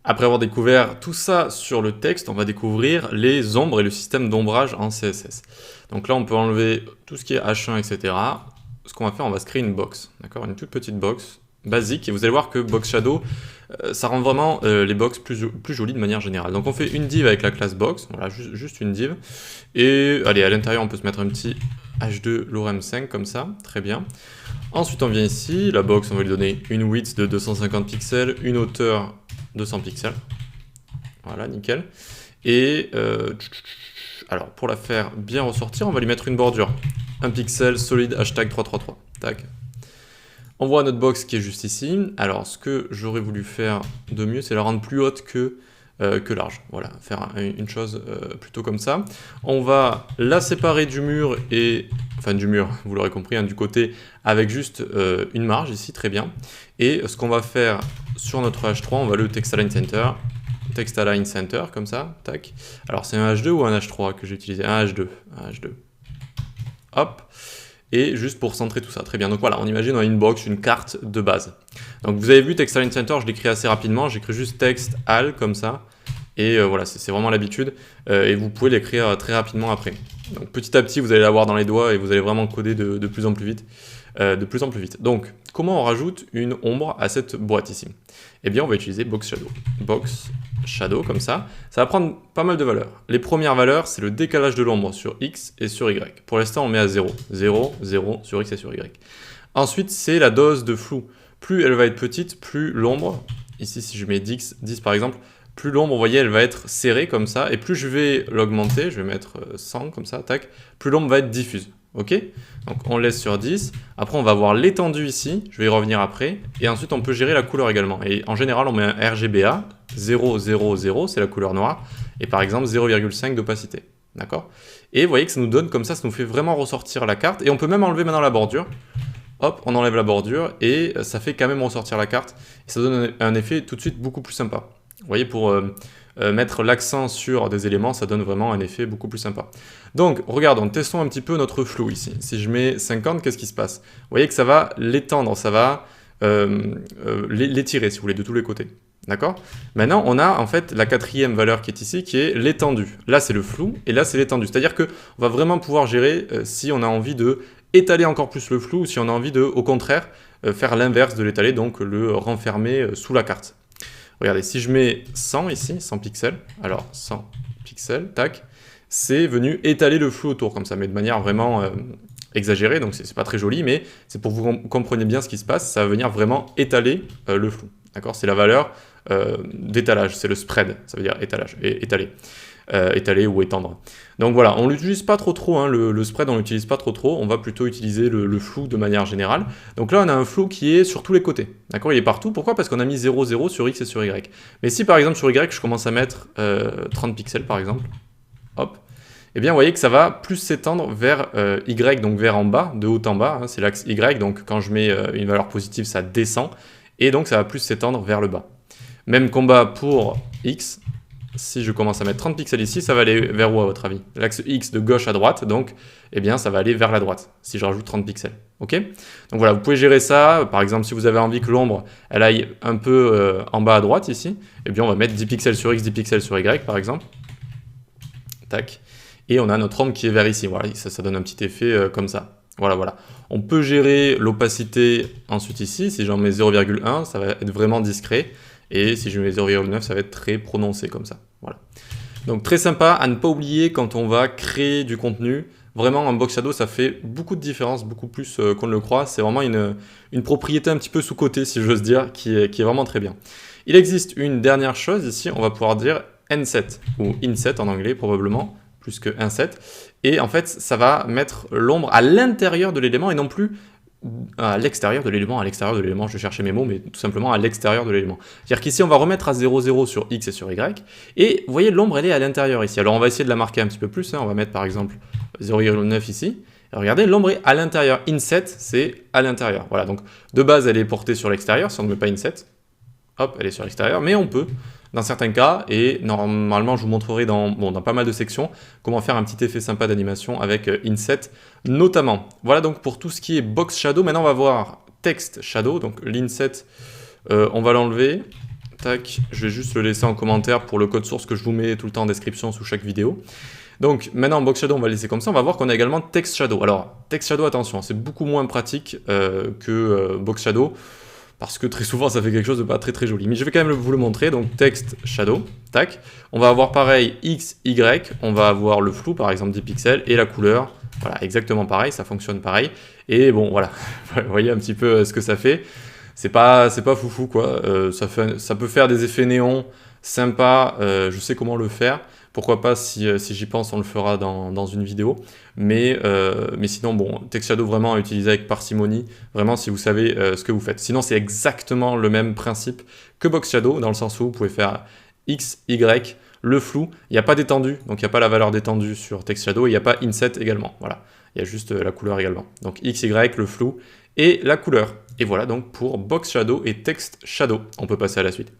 Après avoir découvert tout ça sur le texte, on va découvrir les ombres et le système d'ombrage en CSS. Donc là, on peut enlever tout ce qui est H1, etc. Ce qu'on va faire, on va se créer une box, d'accord, une toute petite box basique. Et vous allez voir que Box Shadow, ça rend vraiment les box plus jolies de manière générale. Donc on fait une div avec la classe box, voilà, juste une div. Et allez, à l'intérieur, on peut se mettre un petit H2 lorem 5 comme ça, très bien. Ensuite, on vient ici, la box, on va lui donner une width de 250 pixels, une hauteur 200 pixels. Voilà, nickel. Et alors, pour la faire bien ressortir, on va lui mettre une bordure. Un pixel solide hashtag 333. Tac. On voit notre box qui est juste ici. Alors, ce que j'aurais voulu faire de mieux, c'est la rendre plus haute que large. Voilà, faire une chose plutôt comme ça. On va la séparer du mur, enfin du mur, vous l'aurez compris, hein, du côté, avec juste une marge ici, très bien. Et ce qu'on va faire sur notre H3, on va le text align center, comme ça, tac. Alors c'est un H2 ou un H3 que j'ai utilisé? Un H2. Hop. Et juste pour centrer tout ça, très bien. Donc voilà, on imagine on a une box, une carte de base. Donc vous avez vu, text align center, je l'écris assez rapidement, j'écris juste text al comme ça. Et voilà, c'est vraiment l'habitude. Et vous pouvez l'écrire très rapidement après. Donc petit à petit, vous allez l'avoir dans les doigts et vous allez vraiment coder de plus en plus vite. Donc, comment on rajoute une ombre à cette boîte ici? Eh bien, on va utiliser Box Shadow. Box Shadow, comme ça. Ça va prendre pas mal de valeurs. Les premières valeurs, c'est le décalage de l'ombre sur X et sur Y. Pour l'instant, on met à 0. 0, 0 sur X et sur Y. Ensuite, c'est la dose de flou. Plus elle va être petite, plus l'ombre, ici si je mets 10 par exemple, plus l'ombre, vous voyez, elle va être serrée comme ça, et plus je vais l'augmenter, je vais mettre 100 comme ça, tac, plus l'ombre va être diffuse. Ok? Donc on laisse sur 10, après on va voir l'étendue ici, je vais y revenir après, et ensuite on peut gérer la couleur également. Et en général, on met un RGBA, 0, 0, 0, c'est la couleur noire, et par exemple 0,5 d'opacité. D'accord? Et vous voyez que ça nous donne comme ça nous fait vraiment ressortir la carte, et on peut même enlever maintenant la bordure. Hop, on enlève la bordure, et ça fait quand même ressortir la carte, et ça donne un effet tout de suite beaucoup plus sympa. Vous voyez, pour mettre l'accent sur des éléments, ça donne vraiment un effet beaucoup plus sympa. Donc, regardons, testons un petit peu notre flou ici. Si je mets 50, qu'est-ce qui se passe? Vous voyez que ça va l'étendre, ça va l'étirer, si vous voulez, de tous les côtés. D'accord? Maintenant, on a en fait la quatrième valeur qui est ici, qui est l'étendue. Là, c'est le flou, et là, c'est l'étendue. C'est-à-dire qu'on va vraiment pouvoir gérer si on a envie de étaler encore plus le flou, ou si on a envie de, au contraire, faire l'inverse de l'étaler, donc le renfermer sous la carte. Regardez, si je mets 100 ici, 100 pixels, alors 100 pixels, tac, c'est venu étaler le flou autour comme ça, mais de manière vraiment exagérée, donc c'est pas très joli, mais c'est pour que vous compreniez bien ce qui se passe, ça va venir vraiment étaler le flou, d'accord? C'est la valeur d'étalage, c'est le spread, ça veut dire étalage, étaler. Étaler ou étendre. Donc voilà, on l'utilise pas trop, hein, le spread on l'utilise pas trop, on va plutôt utiliser le flou de manière générale. Donc là on a un flou qui est sur tous les côtés, d'accord, il est partout, pourquoi? Parce qu'on a mis 0, 0 sur X et sur Y. Mais si par exemple sur Y je commence à mettre 30 pixels par exemple, hop, eh bien vous voyez que ça va plus s'étendre vers Y, donc vers en bas, de haut en bas, hein, c'est l'axe Y, donc quand je mets une valeur positive ça descend, et donc ça va plus s'étendre vers le bas. Même combat pour X. Si je commence à mettre 30 pixels ici, ça va aller vers où à votre avis? L'axe X de gauche à droite, donc eh bien, ça va aller vers la droite, si je rajoute 30 pixels. Ok? Donc voilà, vous pouvez gérer ça. Par exemple, si vous avez envie que l'ombre elle aille un peu en bas à droite ici, eh bien, on va mettre 10 pixels sur X, 10 pixels sur Y, par exemple. Tac. Et on a notre ombre qui est vers ici. Voilà, ça donne un petit effet comme ça. Voilà. On peut gérer l'opacité ensuite ici. Si j'en mets 0,1, ça va être vraiment discret. Et si je mets 0,9, ça va être très prononcé comme ça. Voilà. Donc très sympa à ne pas oublier quand on va créer du contenu. Vraiment, un Box Shadow, ça fait beaucoup de différence, beaucoup plus qu'on ne le croit. C'est vraiment une propriété un petit peu sous-cotée, si j'ose dire, qui est vraiment très bien. Il existe une dernière chose ici, on va pouvoir dire inset, ou inset en anglais probablement, plus que inset. Et en fait, ça va mettre l'ombre à l'intérieur de l'élément et non plus à l'extérieur de l'élément, je cherchais mes mots, mais tout simplement à l'extérieur de l'élément. C'est-à-dire qu'ici, on va remettre à 0, 0 sur X et sur Y, et vous voyez, l'ombre, elle est à l'intérieur ici. Alors, on va essayer de la marquer un petit peu plus, hein. On va mettre par exemple 0,9 ici, et regardez, l'ombre est à l'intérieur. Inset, c'est à l'intérieur. Voilà, donc de base, elle est portée sur l'extérieur, si on ne met pas inset, hop, elle est sur l'extérieur, mais on peut, dans certains cas, et normalement je vous montrerai dans pas mal de sections, comment faire un petit effet sympa d'animation avec Inset notamment. Voilà donc pour tout ce qui est Box Shadow. Maintenant on va voir Text Shadow, donc l'Inset, on va l'enlever, tac, je vais juste le laisser en commentaire pour le code source que je vous mets tout le temps en description sous chaque vidéo. Donc maintenant Box Shadow on va le laisser comme ça, on va voir qu'on a également Text Shadow. Alors Text Shadow, attention, c'est beaucoup moins pratique que Box Shadow, parce que très souvent ça fait quelque chose de pas très très joli. Mais je vais quand même vous le montrer, donc Text Shadow, tac. On va avoir pareil X, Y, on va avoir le flou par exemple 10 pixels et la couleur, voilà, exactement pareil, ça fonctionne pareil. Et bon voilà, vous voyez un petit peu ce que ça fait. C'est pas foufou quoi, ça peut faire des effets néons sympas, je sais comment le faire. Pourquoi pas, si j'y pense, on le fera dans une vidéo. Mais sinon, bon, Text Shadow vraiment à utiliser avec parcimonie, vraiment si vous savez ce que vous faites. Sinon, c'est exactement le même principe que Box Shadow, dans le sens où vous pouvez faire X, Y, le flou. Il n'y a pas d'étendue, donc il n'y a pas la valeur d'étendue sur Text Shadow, et il n'y a pas Inset également. Voilà, il y a juste la couleur également. Donc X, Y, le flou et la couleur. Et voilà donc pour Box Shadow et Text Shadow. On peut passer à la suite.